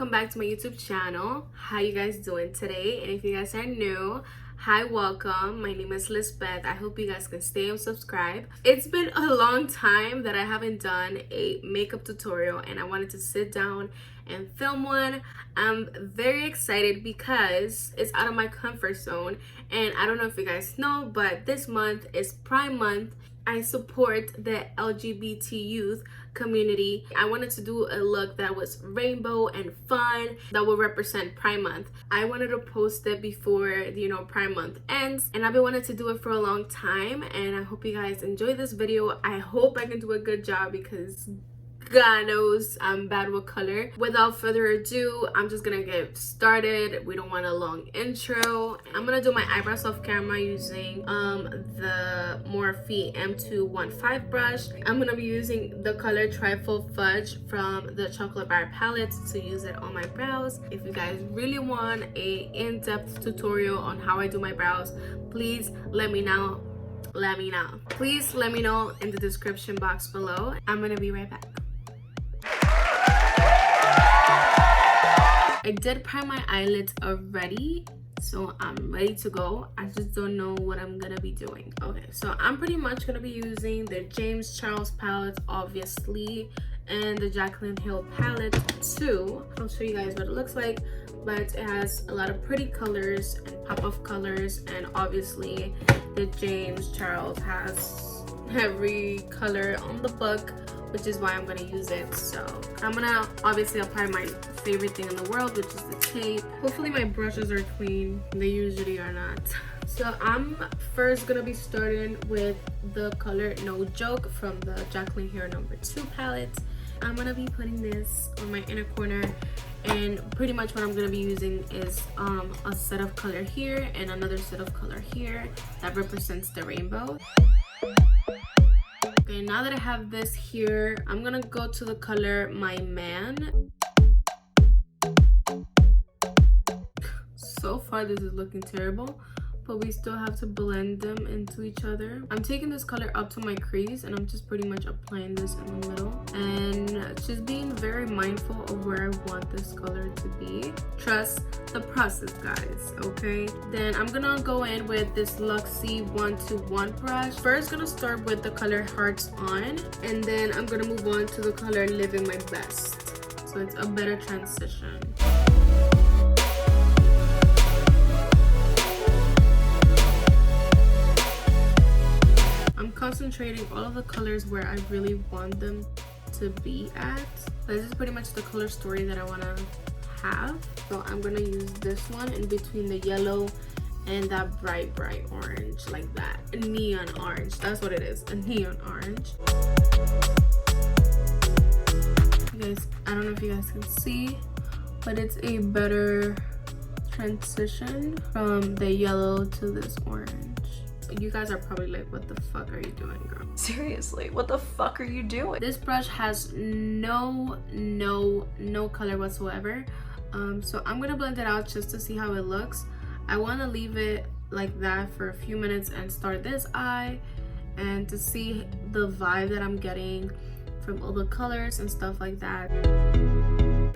welcome back to my YouTube channel. How you guys doing today? And if you guys are new, hi, welcome. My name is Lisbeth. I hope you guys can stay and subscribe. It's been a long time that I haven't done a makeup tutorial and I wanted to sit down and film one. I'm very excited because it's out of my comfort zone, and I don't know if you guys know, but this month is Pride Month. I support the LGBT youth community. I wanted to do a look that was rainbow and fun that will represent Pride Month. I wanted to post it before, Pride Month ends, and I've been wanting to do it for a long time, and I hope you guys enjoy this video. I hope I can do a good job because God knows I'm bad with color. Without further ado, I'm just gonna get started. We don't want a long intro. I'm gonna do my eyebrows off camera using the Morphe M215 brush. I'm gonna be using the color Trifle Fudge from the Chocolate Bar palette to use it on my brows. If you guys really want a in-depth tutorial on how I do my brows, please let me know. Please let me know in the description box below. I'm gonna be right back. I did prime my eyelids already, so I'm ready to go. I just don't know what I'm gonna be doing. Okay, so I'm pretty much gonna be using the James Charles palette, obviously, and the Jaclyn Hill palette too. I'll show you guys what it looks like, but it has a lot of pretty colors and pop-off colors, and obviously the James Charles has every color on the book, which is why I'm gonna use it. So I'm gonna obviously apply my favorite thing in the world, which is the tape. Hopefully my brushes are clean. They usually are not. So I'm first gonna be starting with the color No Joke from the Jaclyn Hill #2 palette. I'm gonna be putting this on my inner corner, and pretty much what I'm gonna be using is a set of color here and another set of color here that represents the rainbow. Okay, now that I have this here, I'm gonna go to the color My Man. So far this is looking terrible, but we still have to blend them into each other. I'm taking this color up to my crease and I'm just pretty much applying this in the middle and just being very mindful of where I want this color to be. Trust the process, guys, okay? Then I'm gonna go in with this Luxie 121 brush. First gonna start with the color Hearts On, and then I'm gonna move on to the color Living My Best, so it's a better transition. Concentrating all of the colors where I really want them to be at. This is pretty much the color story that I want to have. So I'm gonna use this one in between the yellow and that bright orange, like that. A neon orange, that's what it is, a neon orange. You guys, I don't know if you guys can see, but it's a better transition from the yellow to this orange. You guys are probably like, what the fuck are you doing, girl? Seriously, what the fuck are you doing? This brush has no color whatsoever. So I'm gonna blend it out just to see how it looks. I want to leave it like that for a few minutes and start this eye, and to see the vibe that I'm getting from all the colors and stuff like that.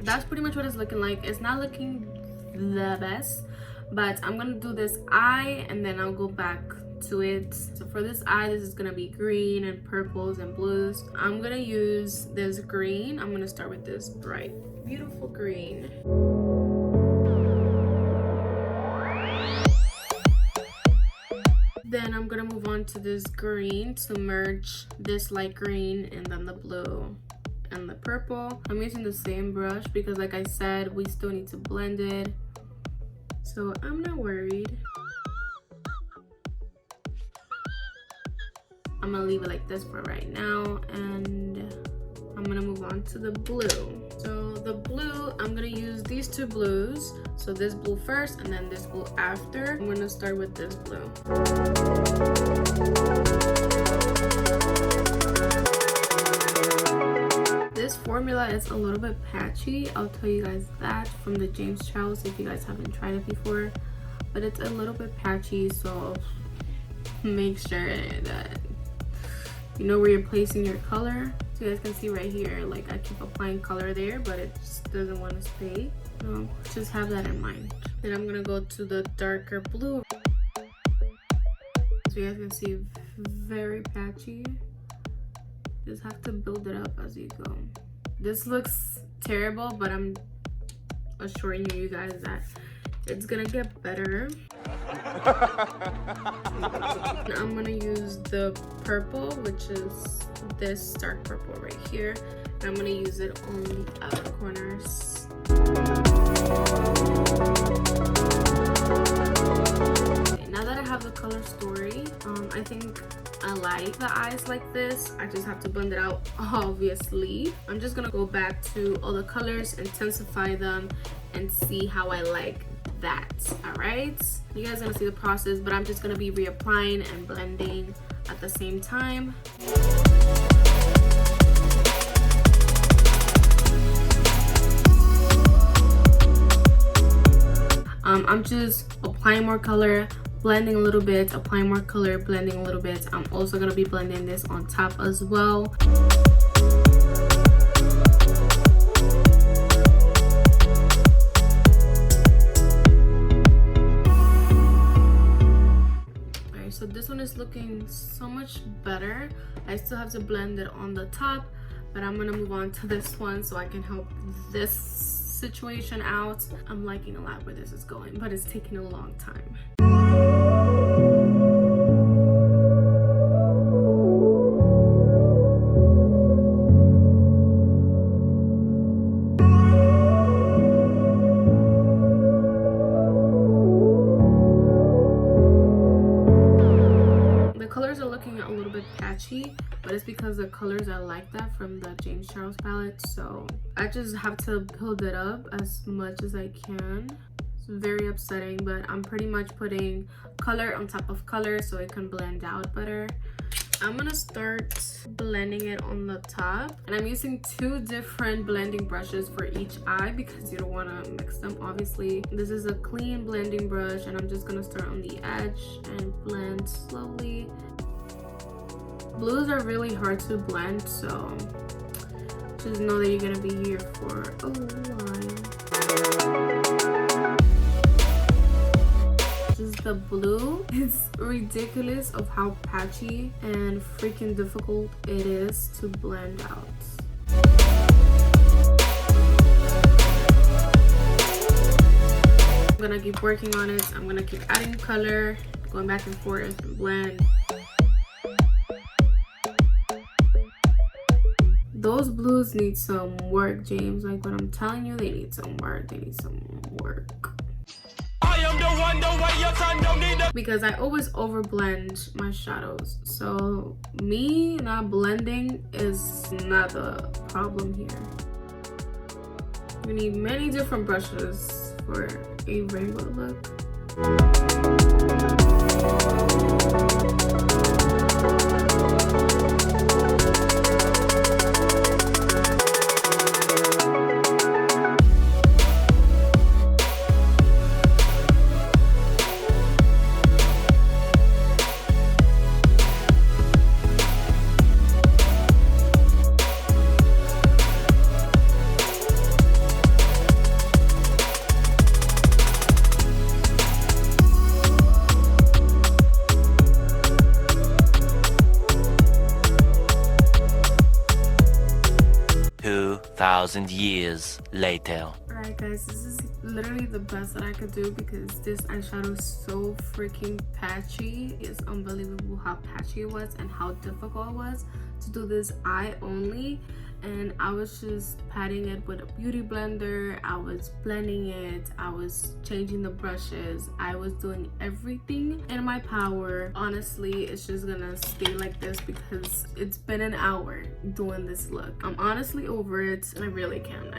That's pretty much what it's looking like. It's not looking the best, but I'm gonna do this eye and then I'll go back to it. So for this eye, this is gonna be green and purples and blues. I'm gonna use this green. I'm gonna start with this bright, beautiful green. Then I'm gonna move on to this green to merge this light green and then the blue and the purple. I'm using the same brush because, like I said, we still need to blend it, so I'm not worried. I'm gonna leave it like this for right now, and I'm gonna move on to the blue. So the blue, I'm gonna use these two blues. So this blue first and then this blue after. I'm gonna start with this blue. This formula is a little bit patchy, I'll tell you guys that, from the James Charles if you guys haven't tried it before, but it's a little bit patchy, so make sure that you know where you're placing your color. So you guys can see right here, like I keep applying color there, but it just doesn't want to stay. So just have that in mind. Then I'm gonna go to the darker blue. So you guys can see very patchy. Just have to build it up as you go. This looks terrible, but I'm assuring you guys that it's gonna get better. I'm gonna use the purple, which is this dark purple right here. And I'm gonna use it on the outer corners. Okay, now that I have the color story, I think I like the eyes like this. I just have to blend it out, obviously. I'm just gonna go back to all the colors, intensify them, and see how I like that. All right, you guys are gonna see the process, but I'm just gonna be reapplying and blending at the same time. I'm just applying more color, blending a little bit, applying more color, blending a little bit. I'm also gonna be blending this on top as well. Alright, so this one is looking so much better. I still have to blend it on the top, but I'm gonna move on to this one so I can help this situation out. I'm liking a lot where this is going, but it's taking a long time. The colors are looking a little bit patchy, but it's because the colors are like that from the James Charles palette. So I just have to build it up as much as I can. It's very upsetting, but I'm pretty much putting color on top of color so it can blend out better. I'm gonna start blending it on the top, and I'm using 2 different blending brushes for each eye because you don't want to mix them, obviously. This is a clean blending brush, and I'm just gonna start on the edge and blend slowly. Blues are really hard to blend, so just know that you're gonna be here for a while. Just the blue, it's ridiculous of how patchy and freaking difficult it is to blend out. I'm gonna keep working on it. I'm gonna keep adding color, going back and forth and blend. Those blues need some work, James. Like what I'm telling you, they need some work. They need some work. I am the one, the way your son don't need it. Because I always overblend my shadows. So me not blending is not the problem here. We need many different brushes for a rainbow look. Thousand years later. Alright guys, this is literally the best that I could do because this eyeshadow is so freaking patchy. It's unbelievable how patchy it was and how difficult it was to do this eye only. And I was just patting it with a beauty blender. I was blending it. I was changing the brushes. I was doing everything in my power. Honestly, it's just gonna stay like this because it's been an hour doing this look. I'm honestly over it. I really can.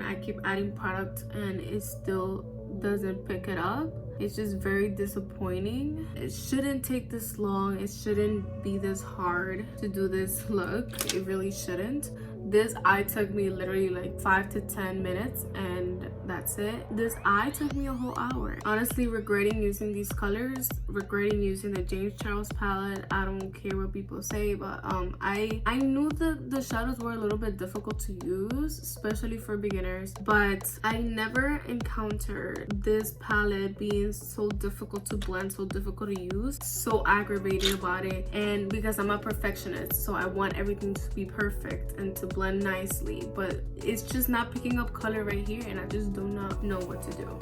I keep adding product and it still doesn't pick it up. It's just very disappointing. It shouldn't take this long. It shouldn't be this hard to do this look. It really shouldn't. This eye took me literally like 5 to 10 minutes and that's it. This eye took me a whole hour. Honestly, regretting using these colors, regretting using the James Charles palette. I don't care what people say, but I knew the shadows were a little bit difficult to use, especially for beginners, but I never encountered this palette being so difficult to blend, so difficult to use, so aggravating about it. And because I'm a perfectionist, so I want everything to be perfect and to blend nicely, but it's just not picking up color right here, and I just do not know what to do.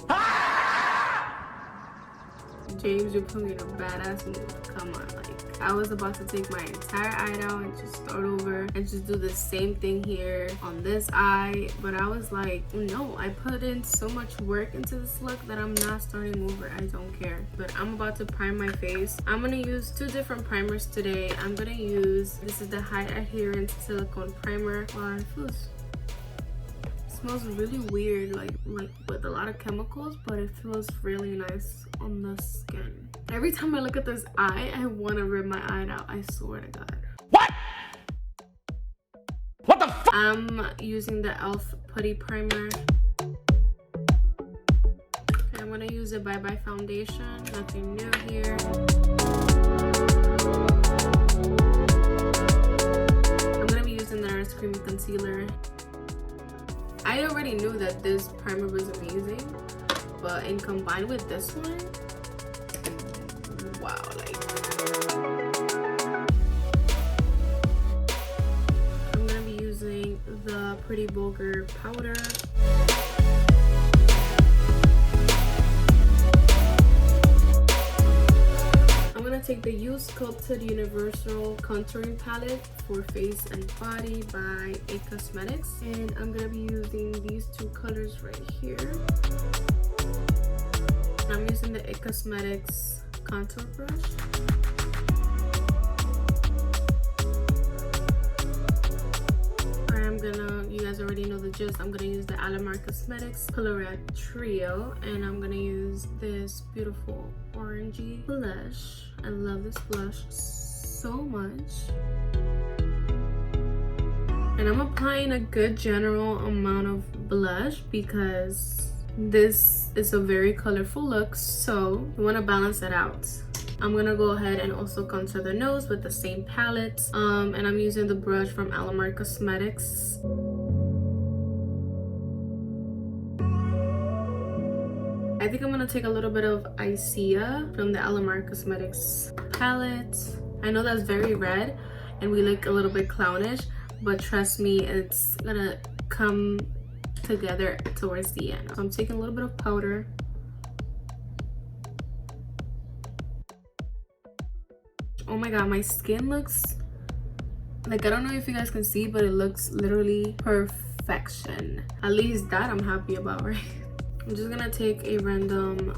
James, you put me in a badass mood. Come on, like, I was about to take my entire eye down and just start over and just do the same thing here on this eye, but I was like, no, I put in so much work into this look that I'm not starting over. I don't care. But I'm about to prime my face. I'm gonna use 2 different primers today. I'm gonna use, this is the high adherence silicone primer. Wow, it smells really weird, like with a lot of chemicals, but it feels really nice on the skin. Every time I look at this eye, I want to rip my eye out. I swear to God. What the fuck? I'm using the e.l.f. putty primer. Okay, I'm gonna use a Bye Bye foundation. Nothing new here. I'm gonna be using the Nars Creamy Concealer. I already knew that this primer was amazing, but in combined with this one, wow, like, I'm gonna be using the Pretty Bulgur powder. I'm gonna take the You Sculpted Universal Contouring Palette for Face and Body by Cosmetics, and I'm gonna be using these 2 colors right here. I'm using the Cosmetics contour brush. I'm gonna, you guys already know the gist, I'm gonna use the Alamar Cosmetics Colorette Trio, and I'm gonna use this beautiful orangey blush. I love this blush so much. And I'm applying a good general amount of blush because this is a very colorful look, so you want to balance it out. I'm gonna go ahead and also contour the nose with the same palette, and I'm using the brush from Alamar Cosmetics. I think I'm gonna take a little bit of Icea from the Alamar Cosmetics palette. I know that's very red and we look a little bit clownish, but trust me, it's gonna come together towards the end. So I'm taking a little bit of powder. Oh my god, my skin looks like, I don't know if you guys can see, but it looks literally perfection. At least that I'm happy about, right? I'm just gonna take a random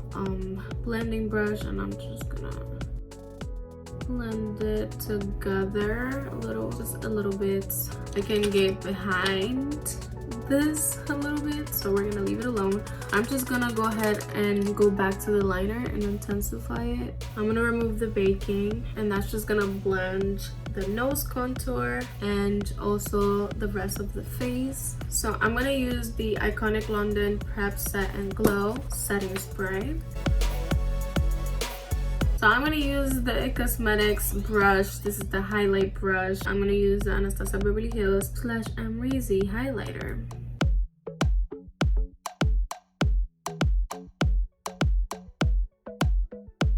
blending brush and I'm just gonna blend it together a little, just a little bit. I can get behind this a little bit, so we're gonna leave it alone. I'm just gonna go ahead and go back to the liner and intensify it. I'm gonna remove the baking, and that's just gonna blend the nose contour and also the rest of the face. So I'm gonna use the Iconic London Prep Set and Glow setting spray. So I'm gonna use the Cosmetics brush. This is the highlight brush. I'm gonna use the Anastasia Beverly Hills / Amrezy highlighter.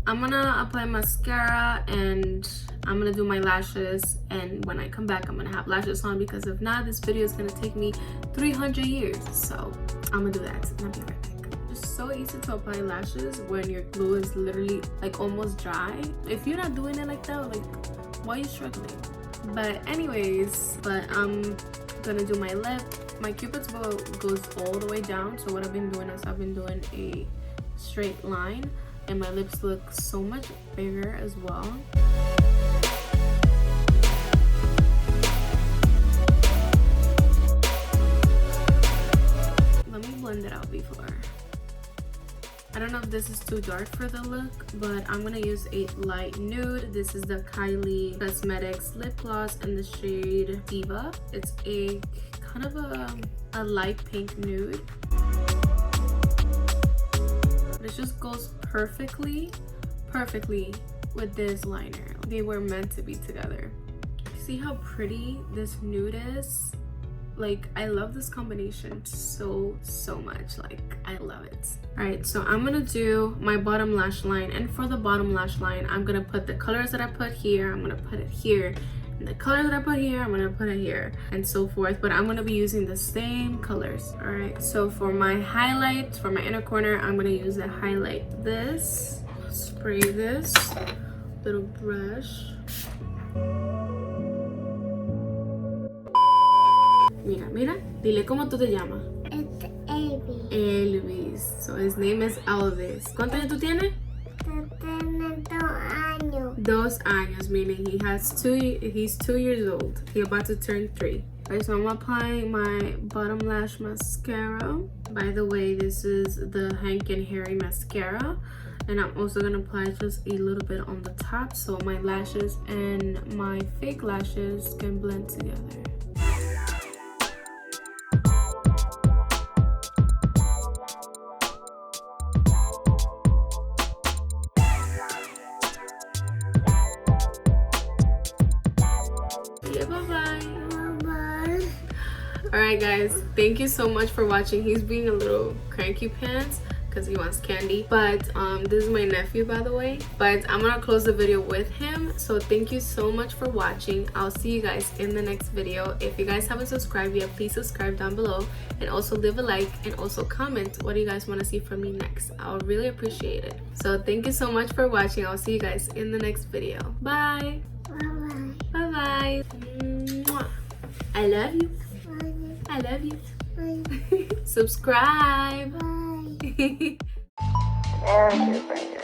I'm gonna apply mascara and I'm gonna do my lashes, and when I come back I'm gonna have lashes on, because if not, this video is gonna take me 300 years. So I'm gonna do that and I'll be right back. It's so easy to apply lashes when your glue is literally like almost dry. If you're not doing it like that, like, why are you struggling? But anyways, I'm gonna do my lip. My cupid's bow goes all the way down, so what I've been doing is I've been doing a straight line, and my lips look so much bigger as well. Let me blend it out before. I don't know if this is too dark for the look, but I'm gonna use a light nude. This is the Kylie Cosmetics lip gloss in the shade Diva. It's a kind of a light pink nude. It just goes perfectly with this liner. They were meant to be together. See how pretty this nude is? Like, I love this combination so much. Like, I love it. All right, so I'm gonna do my bottom lash line, and for the bottom lash line, I'm gonna put the colors that I put here, I'm gonna put it here, and the color that I put here, I'm gonna put it here, and so forth. But I'm gonna be using the same colors. All right, so for my highlight, for my inner corner, I'm gonna use the highlight this, spray this little brush. Mira, mira, dile cómo tú te llamas. It's Elvis. Elvis. So his name is Elvis. ¿Cuántos años tú tienes? Tiene 2 años. 2 años, meaning he's 2 years old. He's about to turn 3. Alright, so I'm applying my bottom lash mascara. By the way, this is the Hank and Harry mascara. And I'm also gonna apply just a little bit on the top so my lashes and my fake lashes can blend together. Bye-bye. Alright guys, thank you so much for watching. He's being a little cranky pants because he wants candy, but this is my nephew, by the way. But I'm gonna close the video with him. So thank you so much for watching. I'll see you guys in the next video. If you guys haven't subscribed yet, please subscribe down below, and also leave a like, and also comment what do you guys want to see from me next. I'll really appreciate it. So thank you so much for watching. I'll see you guys in the next video. Bye. Bye-bye. Bye bye. I love you. Bye. I love you. Bye. Subscribe. Bye. There's your finger.